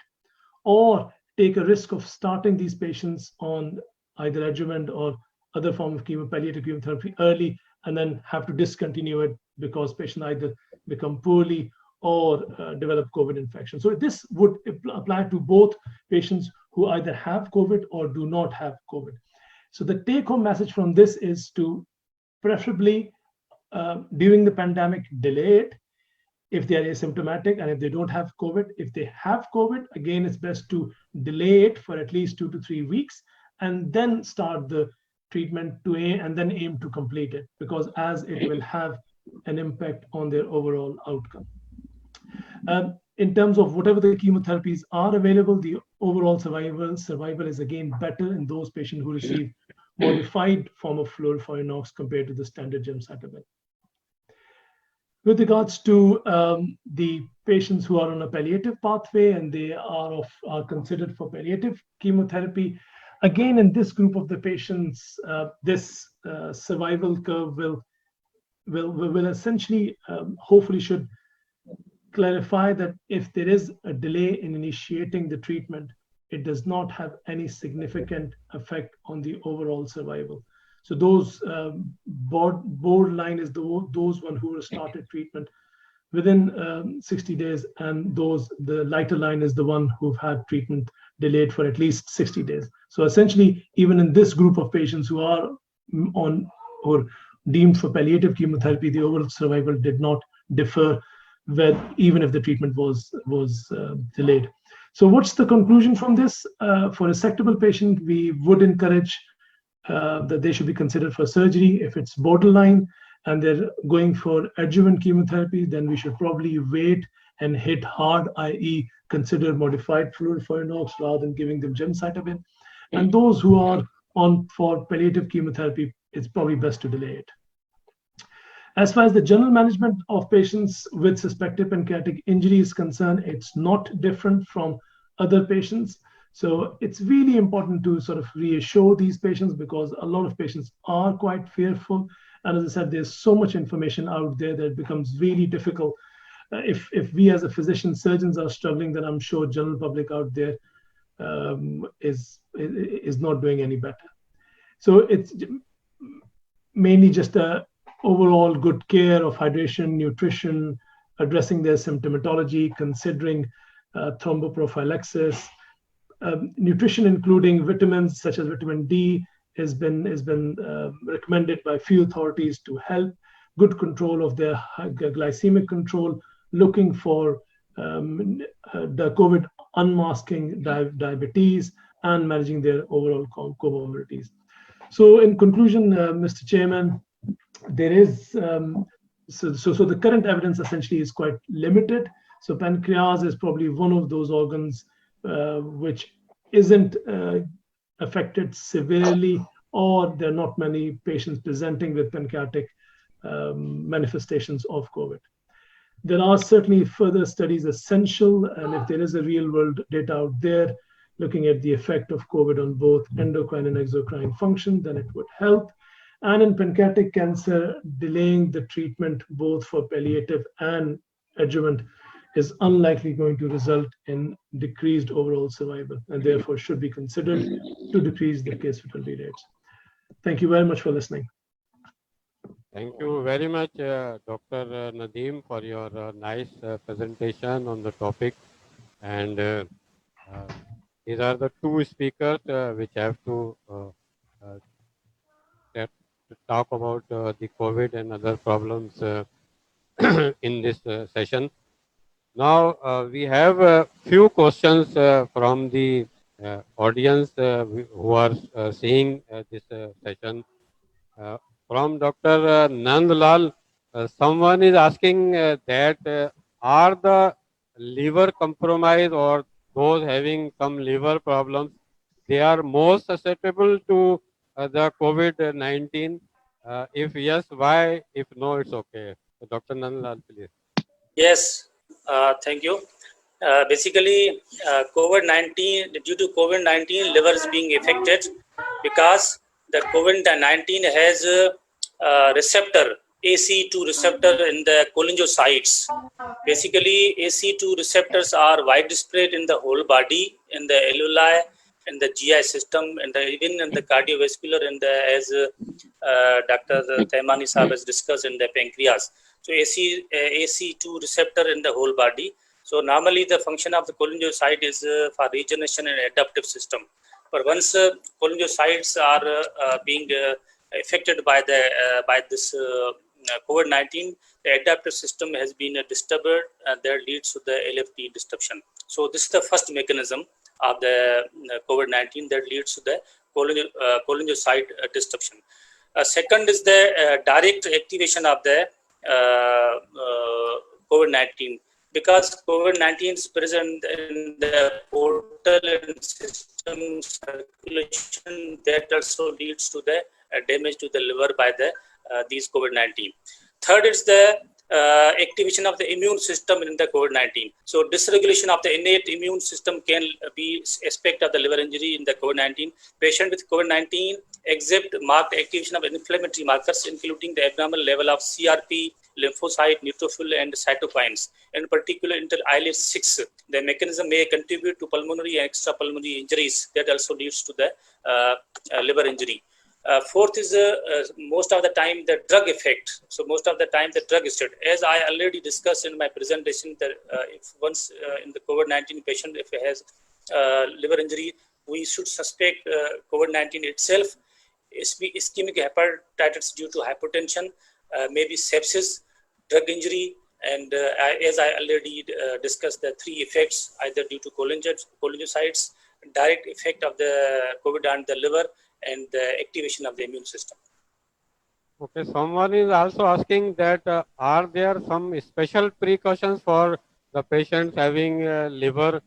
[SPEAKER 4] or take a risk of starting these patients on either adjuvant or other form of palliative chemotherapy early and then have to discontinue it because patients either become poorly or develop COVID infection. So this would apply to both patients who either have COVID or do not have COVID. So the take-home message from this is to preferably during the pandemic, delay it if they are asymptomatic and if they don't have COVID. If they have COVID, again, it's best to delay it for at least 2 to 3 weeks and then start the treatment and then aim to complete it, because as it will have an impact on their overall outcome. In terms of whatever the chemotherapies are available, the overall survival is again better in those patients who receive modified form of fluorophenox compared to the standard gemcitabine. With regards to the patients who are on a palliative pathway and they are considered for palliative chemotherapy, again, in this group of the patients, this survival curve will essentially, hopefully should clarify that if there is a delay in initiating the treatment, it does not have any significant effect on the overall survival. So those borderline is those one who started treatment within 60 days, and the lighter line is the one who've had treatment delayed for at least 60 days. So essentially, even in this group of patients who are on or deemed for palliative chemotherapy, the overall survival did not differ even if the treatment was delayed. So what's the conclusion from this? For a resectable patient, we would encourage that they should be considered for surgery. If it's borderline and they're going for adjuvant chemotherapy, then we should probably wait and hit hard, i.e. consider modified fluorophenox rather than giving them gemcitabine. And those who are on for palliative chemotherapy, it's probably best to delay it. As far as the general management of patients with suspected pancreatic injury is concerned, it's not different from other patients. So it's really important to sort of reassure these patients, because a lot of patients are quite fearful. And as I said, there's so much information out there that it becomes really difficult. If we as a physician, surgeons are struggling, then I'm sure general public out there is not doing any better. So it's mainly just a overall good care of hydration, nutrition, addressing their symptomatology, considering thromboprophylaxis. Nutrition, including vitamins such as vitamin D, has been recommended by few authorities to help. good control of their glycemic control, looking for the COVID unmasking diabetes, and managing their overall comorbidities. So in conclusion, Mr. Chairman, there is, so the current evidence essentially is quite limited. So pancreas is probably one of those organs which isn't affected severely, or there are not many patients presenting with pancreatic manifestations of COVID. There are certainly further studies essential, and if there is a real world data out there looking at the effect of COVID on both endocrine and exocrine function, then it would help. And in pancreatic cancer, delaying the treatment both for palliative and adjuvant is unlikely going to result in decreased overall survival, and therefore should be considered to decrease the case fatality rates. Thank you very much for listening.
[SPEAKER 2] Thank you very much, Dr. Nadeem, for your nice presentation on the topic. And these are the two speakers which have to talk about the COVID and other problems in this session. Now we have a few questions from the audience who are seeing this session. From Dr. Nand Lal, someone is asking that are the liver compromised or those having some liver problems, they are most susceptible to the COVID-19? If yes, why? If no, it's okay. So Dr. Nand Lal, please.
[SPEAKER 3] Yes, thank you. Basically, COVID-19, due to COVID-19, liver is being affected because the COVID-19 has a receptor, AC2 receptor in the cholangiocytes. Basically, AC2 receptors are widespread in the whole body, in the alveoli, in the GI system, and even in the cardiovascular, and as Dr. Tehami Sahab has discussed, in the pancreas. So AC2 receptor in the whole body. So normally the function of the cholangiocyte is for regeneration and adaptive system. But once cholangiocytes are being affected by this COVID-19, the adaptive system has been disturbed, and that leads to the LFT disruption. So this is the first mechanism of the COVID-19 that leads to the cholangiocyte disruption. Second is the direct activation of the COVID-19, because COVID-19 is present in the portal and system circulation, that also leads to the damage to the liver by the these COVID-19. Third is the activation of the immune system in the COVID-19. So dysregulation of the innate immune system can be aspect of the liver injury in the COVID-19. Patient with COVID-19 exhibit marked activation of inflammatory markers, including the abnormal level of CRP, lymphocyte, neutrophil, and cytokines. In particular, inter IL-6, the mechanism may contribute to pulmonary and extrapulmonary injuries that also leads to the liver injury. Fourth is most of the time the drug effect. So most of the time the drug is studied. As I already discussed in my presentation, that if once in the COVID-19 patient, if he has liver injury, we should suspect COVID-19 itself. Ischemic hepatitis due to hypertension, maybe sepsis, drug injury, and as I already discussed, the three effects, either due to cholangiocytes, direct effect of the COVID on the liver, and the activation of the immune system.
[SPEAKER 2] Okay, someone is also asking that are there some special precautions for the patients having liver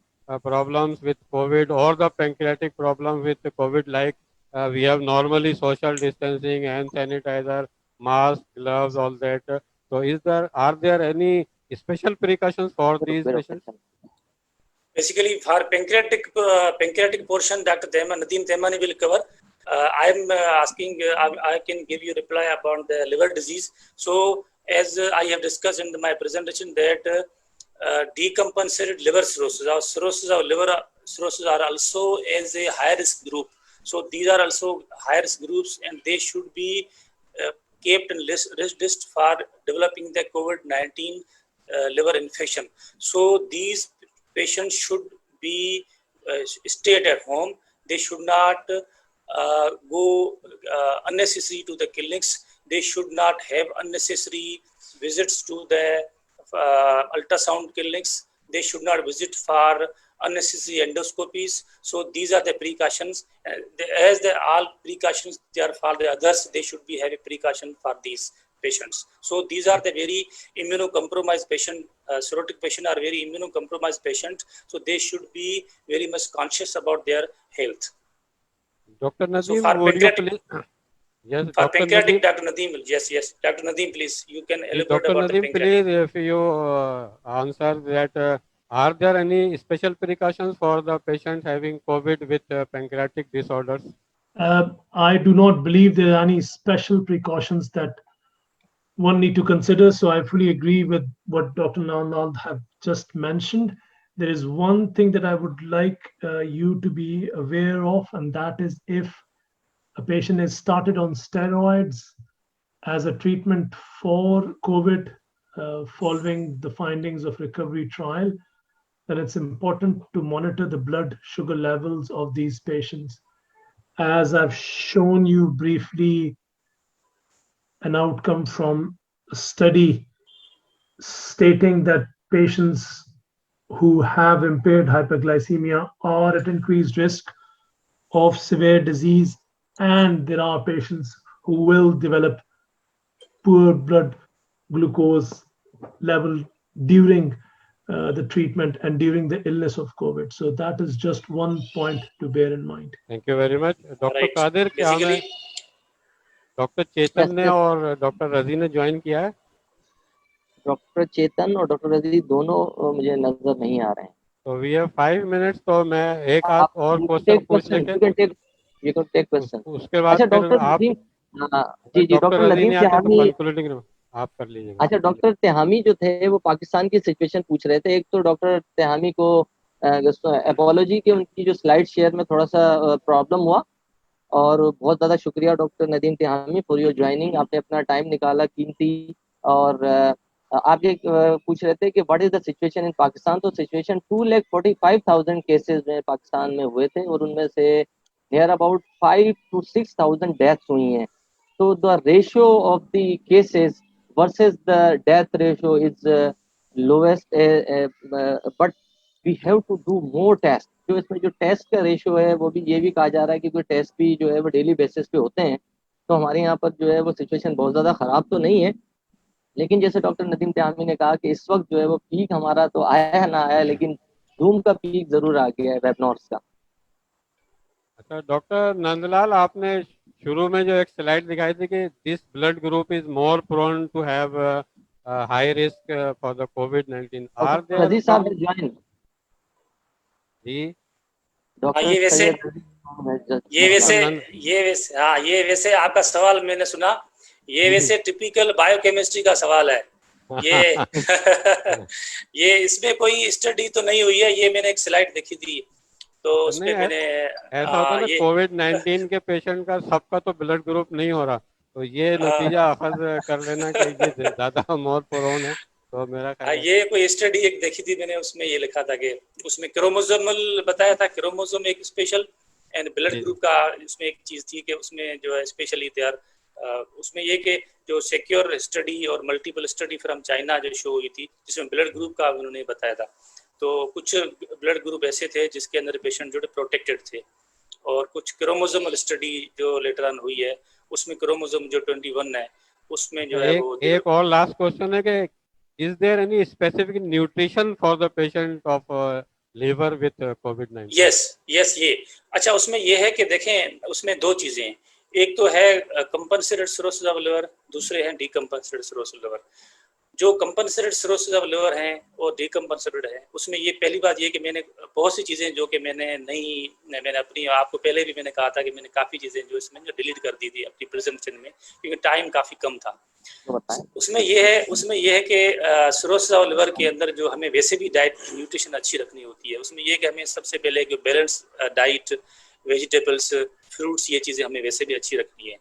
[SPEAKER 2] problems with COVID or the pancreatic problem with the COVID, like we have normally social distancing, hand sanitizer, mask, gloves, all that. So are there any special precautions for these patients?
[SPEAKER 3] Basically, for pancreatic portion, Dr. Nadeem Tehami will cover. I'm asking, I can give you reply about the liver disease. So as I have discussed in my presentation, that decompensated liver cirrhosis, our cirrhosis of liver cirrhosis are also as a high risk group. So these are also high risk groups, and they should be kept in risk list for developing the COVID-19 liver infection. So these patients should be stay at home. They should not go unnecessary to the clinics. they should not have unnecessary visits to the ultrasound clinics. They should not visit for unnecessary endoscopies. So these are the precautions. As they all precautions, they are for the others, they should be having precaution for these patients. So these are the very immunocompromised patient, cirrhotic patient are very immunocompromised patients. So they should be very much conscious about their health.
[SPEAKER 2] Dr.
[SPEAKER 3] So
[SPEAKER 2] Nadeem,
[SPEAKER 3] for
[SPEAKER 2] would you
[SPEAKER 3] pancreatic,
[SPEAKER 2] please? Yes,
[SPEAKER 3] for
[SPEAKER 2] Dr.
[SPEAKER 3] pancreatic,
[SPEAKER 2] Nadeem.
[SPEAKER 3] Dr. Nadeem, yes, Dr. Nadeem, please, you can elaborate
[SPEAKER 2] Dr.
[SPEAKER 3] about the
[SPEAKER 2] Nadeem,
[SPEAKER 3] pancreatic.
[SPEAKER 2] please, if you answer that, are there any special precautions for the patient having COVID with pancreatic disorders?
[SPEAKER 4] I do not believe there are any special precautions that one need to consider. So I fully agree with what Dr. Nand Lal have just mentioned. There is one thing that I would like you to be aware of, and that is if a patient is started on steroids as a treatment for COVID following the findings of recovery trial, then it's important to monitor the blood sugar levels of these patients. As I've shown you briefly, an outcome from a study stating that patients who have impaired hyperglycemia are at increased risk of severe disease, and there are patients who will develop poor blood glucose level during the treatment and during the illness of COVID. So that is just one point to bear in mind.
[SPEAKER 2] Thank you very much. Dr.
[SPEAKER 3] Right.
[SPEAKER 2] Qadir, क्या हमें
[SPEAKER 3] Basically,
[SPEAKER 2] doctor चेतन
[SPEAKER 1] Yes,
[SPEAKER 2] ने
[SPEAKER 1] yes.
[SPEAKER 2] और doctor रजी ने join किया है?
[SPEAKER 1] Doctor चेतन और doctor रजी दोनों मुझे नजर नहीं आ रहे हैं.
[SPEAKER 2] तो we have 5 minutes, तो मैं एक आध
[SPEAKER 1] आप
[SPEAKER 2] और
[SPEAKER 1] you can
[SPEAKER 2] क्वेश्चन
[SPEAKER 1] take
[SPEAKER 2] पूछ
[SPEAKER 1] question.
[SPEAKER 2] लेके
[SPEAKER 1] You can take question.
[SPEAKER 2] उसके बाद
[SPEAKER 1] अच्छा
[SPEAKER 2] फिर
[SPEAKER 1] डॉक्टर
[SPEAKER 2] आप
[SPEAKER 1] नदीम, जी
[SPEAKER 2] डॉक्टर
[SPEAKER 1] डॉक्टर
[SPEAKER 2] रजी
[SPEAKER 1] नदीम
[SPEAKER 2] ने आके तो
[SPEAKER 1] तिहामी.
[SPEAKER 2] कंक्लूडिंग आप कर लीजिएगा.
[SPEAKER 1] अच्छा डॉक्टर तिहामी जो थे वो पाकिस्तान की सिचुएशन पूछ रहे थे. एक तो डॉक्टर तिहामी को एपोलॉजी के उनकी जो स्लाइड शेयर में थोड़ा सा प्रॉब्लम हुआ, और बहुत ज़्यादा शुक्रिया doctor Nadeem Tihami for your joining. आपने अपना टाइम निकाला कीमती, और आप ये पूछ रहे थे कि what is the situation in Pakistan. तो सिचुएशन 2,45,000 केसेस में पाकिस्तान में हुए थे, और उनमें से नियर अबाउट 5 to 6,000 डेथ्स हुई हैं. तो the ratio of the cases versus the death ratio is lowest, but we have to do more tests. जो इसमें जो टेस्ट का रेशियो है वो भी ये भी कहा जा रहा है कि कोई टेस्ट भी जो है वो डेली बेसिस पे होते हैं. तो हमारे यहाँ पर जो है वो सिचुएशन बहुत ज़्यादा ख़राब तो नहीं है, लेकिन जैसे डॉक्टर नदीम तिहामी ने कहा कि इस वक्त जो है वो पीक हमारा तो आया है ना आया, लेकिन जूम का पीक ज़रूर आ गया है वेबनॉर्स का.
[SPEAKER 2] अच्छा डॉक्टर नंदलाल, आपने शुरू में जो एक स्लाइड दिखाई थी कि this blood group is more prone to have high risk for the कोविड-19. आर
[SPEAKER 1] डॉक्टर
[SPEAKER 2] देयर
[SPEAKER 1] रजी साहब ज्वाइन.
[SPEAKER 2] जी
[SPEAKER 1] डॉक्टर
[SPEAKER 3] ये वैसे ये वैसे आपका सवाल मैंने सुना, ये वैसे टिपिकल बायोकेमिस्ट्री का सवाल है ये. ये इसमें कोई स्टडी तो नहीं हुई है, ये मैंने एक स्लाइड देखी थी तो उसमें मैंने
[SPEAKER 2] ऐसा होता है ना, कोविड-19 के पेशेंट का सबका तो ब्लड ग्रुप नहीं हो रहा, तो ये नतीजा अखज कर लेना कि ये ज्यादा मोर प्रोन है. तो मेरा ख्याल
[SPEAKER 3] ये कोई स्टडी एक देखी थी मैंने, उसमें ये लिखा था कि उसमें क्रोमोसोमल बताया था, क्रोमोसोम एक स्पेशल एंड ब्लड ग्रुप का उसमें एक चीज थी कि उसमें जो है स्पेशली तैयार उसमें ये कि जो सिक्योर स्टडी और मल्टीपल स्टडी फ्रॉम चाइना जो शो हुई थी जिसमें ब्लड ग्रुप का उन्होंने बताया था. तो कुछ ब्लड ग्रुप ऐसे थे जिसके अंदर पेशेंट जो प्रोटेक्टेड थे, और कुछ क्रोमोसोमल स्टडी जो लेटर ऑन हुई है उसमें क्रोमोसोम जो 21 है उसमें जो है वो
[SPEAKER 2] एक और लास्ट क्वेश्चन है कि is there any specific nutrition for the patient of liver with कोविड-19?
[SPEAKER 3] यस ये अच्छा उसमें ये है कि देखें उसमें दो चीजें हैं. एक तो है कंपनसेटेड सिरोसिस ऑफ लिवर, दूसरे हैं डीकंपनसेटेड सिरोसिस लिवर. जो कंपनसेटेड सिरोसिस ऑफ लिवर हैं और डीकंपनसेटेड है, उसमें ये पहली बात ये कि मैंने बहुत सी चीज़ें जो कि मैंने अपनी आपको पहले भी मैंने कहा था कि मैंने काफ़ी चीज़ें जो इसमें जो डिलीट कर दी थी अपनी प्रेजेंटेशन में, क्योंकि टाइम काफ़ी कम था. उसमें ये है कि सिरोसिस ऑफ लिवर के अंदर जो हमें वैसे भी डाइट न्यूट्रिशन अच्छी रखनी होती है. उसमें ये कि हमें सबसे पहले बैलेंस डाइट, वेजिटेबल्स, फ्रूट्स, ये चीज़ें हमें वैसे भी अच्छी रखनी है.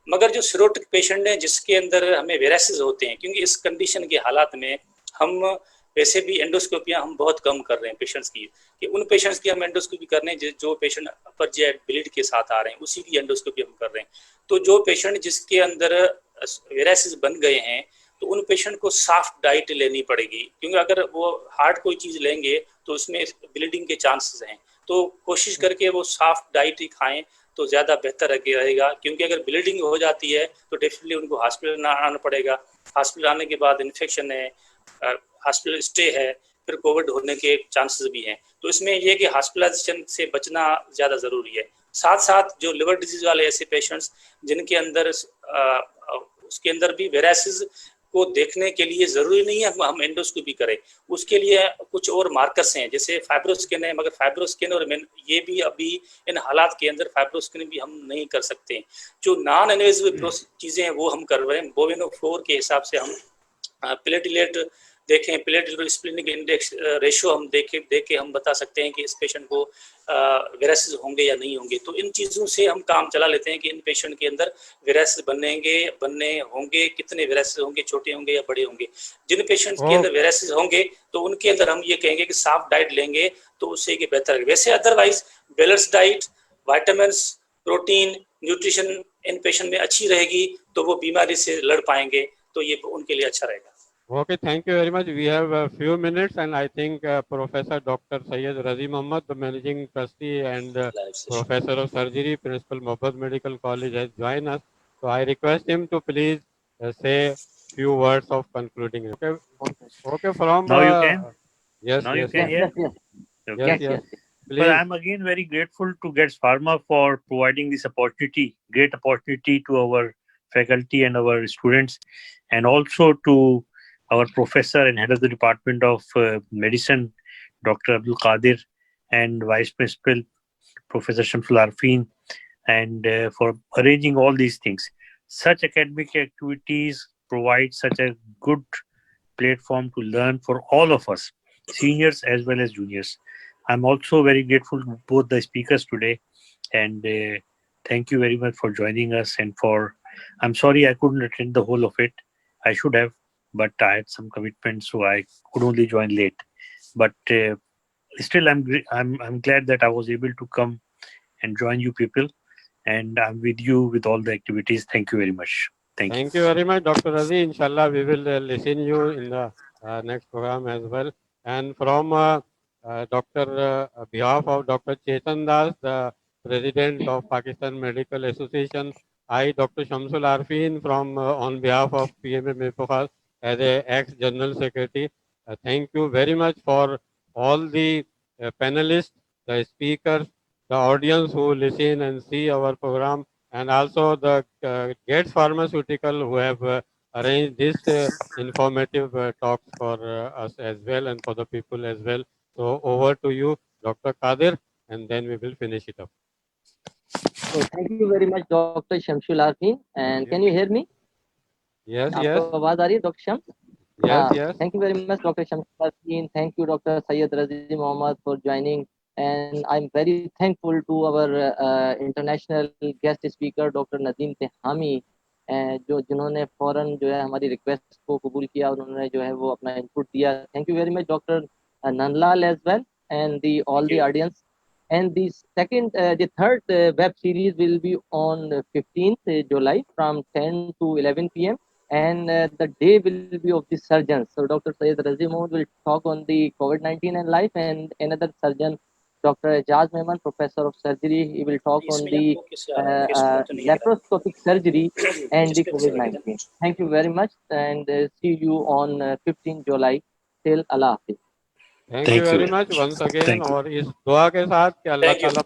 [SPEAKER 3] मगर जो सिरोटिक पेशेंट हैं जिसके अंदर हमें वेराइसिस होते हैं, क्योंकि इस कंडीशन के हालात में हम वैसे भी एंडोस्कोपियाँ हम बहुत कम कर रहे हैं पेशेंट्स की, कि उन पेशेंट्स की हम एंडोस्कोपी कर रहे हैं जो पेशेंट अपर जी ब्लीड के साथ आ रहे हैं उसी की एंडोस्कोपी हम कर रहे हैं. तो जो पेशेंट जिसके अंदर वायरसेस बन गए हैं तो उन पेशेंट को सॉफ्ट डाइट लेनी पड़ेगी, क्योंकि अगर वो हार्ड कोई चीज़ लेंगे तो उसमें ब्लीडिंग के चांसेस हैं। तो कोशिश करके वो सॉफ्ट डाइट ही खाएं तो ज़्यादा बेहतर रहेगा, क्योंकि अगर ब्लीडिंग हो जाती है तो डेफिनेटली उनको हॉस्पिटल आना पड़ेगा। हॉस्पिटल आने के बाद इन्फेक्शन है, हॉस्पिटल स्टे है, फिर कोविड होने के चांसेस भी हैं। तो इसमें यह कि हॉस्पिटलाइजेशन से बचना ज़्यादा ज़रूरी है। साथ साथ जो लिवर डिजीज वाले ऐसे पेशेंट्स जिनके अंदर उसके अंदर भी वायरसेस को देखने के लिए ज़रूरी नहीं है हम एंडोस्कोपी करें, उसके लिए कुछ और मार्कर्स हैं, जैसे फाइब्रोस्कैन है, मगर फाइब्रोस्कैन और ये भी अभी इन हालात के अंदर फाइब्रोस्कैन भी हम नहीं कर सकते। जो नॉन इन्वेजिव चीज़ें हैं वो हम कर रहे हैं। बोवेनो 4 के हिसाब से हम प्लेटलेट देखें, प्लेटलेट स्प्लिनिक इंडेक्स रेशियो हम देख के हम बता सकते हैं कि इस पेशेंट को वायरसेस होंगे या नहीं होंगे। तो इन चीज़ों से हम काम चला लेते हैं कि इन पेशेंट के अंदर वायरस बनने होंगे, कितने वायरसेस होंगे, छोटे होंगे या बड़े होंगे। जिन पेशेंट्स के अंदर वायरसेस होंगे तो उनके अंदर हम ये कहेंगे कि सॉफ्ट डाइट लेंगे तो उससे कि बेहतर है। वैसे otherwise balance diet, vitamin, protein, nutrition in patient में अच्छी रहेगी तो वो बीमारी से लड़ पाएंगे, तो ये उनके लिए अच्छा रहेगा।
[SPEAKER 2] Okay, thank you very much. We have a few minutes, and I think Professor Dr. Syed Razi Muhammad, the Managing Trustee and Professor of Surgery, Principal Mohabbat Medical College, has joined us. So I request him to please say few words of concluding. Okay, okay. From
[SPEAKER 5] now you can.
[SPEAKER 2] Yes,
[SPEAKER 5] Now
[SPEAKER 2] yes,
[SPEAKER 5] you can
[SPEAKER 2] yes,
[SPEAKER 5] hear.
[SPEAKER 2] yes,
[SPEAKER 5] Okay.
[SPEAKER 2] yes, yes.
[SPEAKER 5] But
[SPEAKER 2] Please.
[SPEAKER 5] I'm again very grateful to GETS Pharma for providing this opportunity, great opportunity to our faculty and our students, and also to our professor and head of the Department of Medicine, Dr. Abdul Qadir, and Vice Principal, Professor Shamsul Arfin, and for arranging all these things. Such academic activities provide such a good platform to learn for all of us, seniors as well as juniors. I'm also very grateful to both the speakers today, and thank you very much for joining us. And I'm sorry I couldn't attend the whole of it. I should have, but I had some commitments, so I could only join late. But still, I'm glad that I was able to come and join you people, and I'm with you with all the activities. Thank you very much. Thank you.
[SPEAKER 2] Thank you very much, Dr. Razi. Inshallah, we will listen you in the next program as well. And from behalf of Dr. Chetan Das, the President of Pakistan Medical Association, I, Dr. Shamsul Arfin, from on behalf of PMA Mepofas as a ex-General Secretary, thank you very much for all the panelists, the speakers, the audience who listen and see our program, and also the GETS Pharmaceutical who have arranged this informative talks for us as well and for the people as well. So over to you, Dr. Qadir, and then we will finish it up.
[SPEAKER 1] So thank you very much, Dr. Shamsul Arfin. And can you hear me?
[SPEAKER 2] Yes,
[SPEAKER 1] आपको
[SPEAKER 2] yes.
[SPEAKER 1] आवाज आ रही है doctor Shams?
[SPEAKER 2] Yes, yes.
[SPEAKER 1] Thank you very much, Dr. Shamsul Arfin. Thank you, Dr. Syed Razi Mohammad, for joining. And I'm very thankful to our international guest speaker, Dr. Nadeem Tehami, जिन्होंने फौरन जो है हमारी request को कबूल किया और उन्होंने जो है वो अपना इनपुट दिया. Thank you very much, Dr. Nand Lal as well, and all the audience. And the third web series will be on 15th July from 10 to 11 p.m. And the day will be of the surgeons. So Dr. Syed Razi Mohammad will talk on the COVID-19 and life, and another surgeon, Dr. Ejaz Mehman, professor of surgery, he will talk on the laparoscopic surgery and the COVID-19. Thank you very much, and see you on 15 July. Till Allah Hafiz.
[SPEAKER 2] Thank you very much once again. और इस दुआ के साथ कि अल्लाह ताला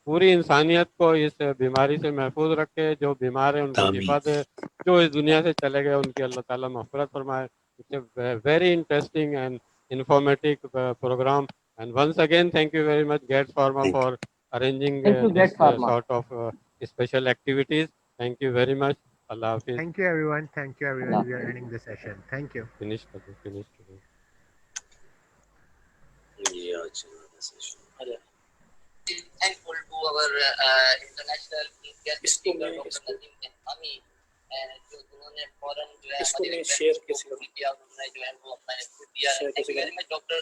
[SPEAKER 2] पूरी इंसानियत को इस बीमारी से महफूज रखे, जो बीमार है उनको शिफा दे, जो इस दुनिया से चले गए उनकी अल्लाह ताला मग़फ़िरत फरमाए. It's a very interesting and informative program. And once again, thank you very much, GETS Pharma, for arranging this sort of special activities. Thank you very much. Allah Hafiz.
[SPEAKER 6] Thank you, everyone. Thank you, everyone. We are ending the session. Thank you.
[SPEAKER 2] Finish.
[SPEAKER 1] Thankful to our international guest speaker, Dr. Nadeem Tehami, जो उन्होंने फौरन जो है हमारी request को कबूल किया और उन्होंने जो है वो अपना इनपुट दिया. Thank you very much, Dr.